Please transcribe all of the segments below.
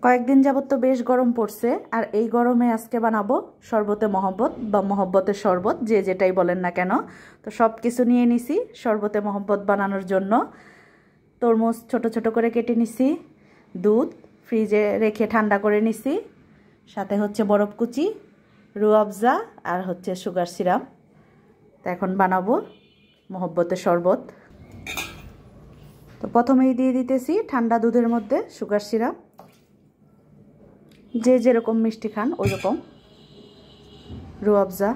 কয়েকদিন যাবত তো বেশ গরম পড়ছে, আর এই গরমে আজকে বানাবো শরবতে মহব্বত বা মহব্বতের শরবত, যে যেটাই বলেন না কেন। তো সব কিছু নিয়ে নিছি শরবতে মহব্বত বানানোর জন্য। তরমুজ ছোট ছোট করে কেটে নিছি, দুধ ফ্রিজে রেখে ঠান্ডা করে নিছি, সাথে হচ্ছে বরফ কুচি, রুয়াবজা আর হচ্ছে সুগার সিরাপ। তো এখন বানাবো মহব্বতের শরবত। তো প্রথমেই দিয়ে দিতেছি ঠান্ডা দুধের মধ্যে সুগার সিরাপ, যে যেরকম মিষ্টি খান ওই রকম, রুয়াবজা,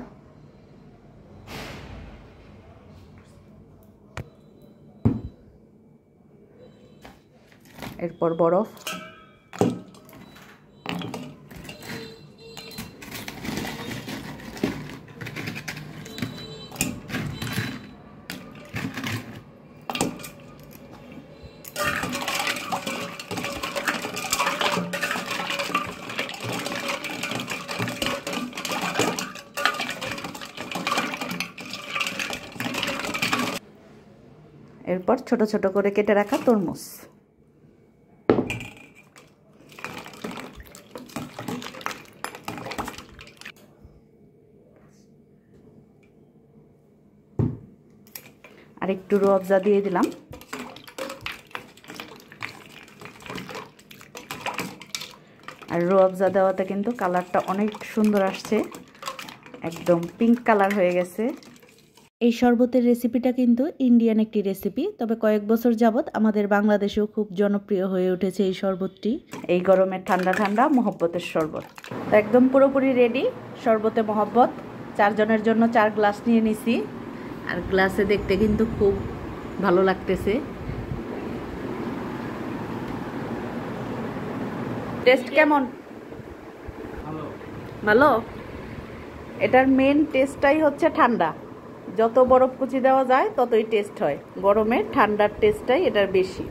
এরপর বরফ, এরপর ছোট ছোট করে কেটে রাখা তরমুজ। আর একটু রুয়াবজা দিয়ে দিলাম। আর রুয়াবজা দেওয়াতে কিন্তু কালারটা অনেক সুন্দর আসছে, একদম পিঙ্ক কালার হয়ে গেছে। এই শরবতের রেসিপিটা কিন্তু ইন্ডিয়ান একটি রেসিপি, তবে কয়েক বছর যাবত আমাদের বাংলাদেশেও খুব জনপ্রিয় হয়ে উঠেছে এই শরবতটি। এই গরমের ঠান্ডা ঠান্ডা মহব্বতের শরবত তো একদম পুরোপুরি রেডি। শরবতে মহব্বত 4 জনের জন্য 4 গ্লাস নিয়ে নিছি, আর গ্লাসে দেখতে কিন্তু খুব ভালো লাগতেছে। টেস্ট কেমন? ভালো। এটার মেন টেস্টটাই হচ্ছে ঠান্ডা, যত বরফ কুচি দেওয়া যায় ততই টেস্ট হয়। গরমে ঠান্ডার টেস্টটাই এটার বেশি।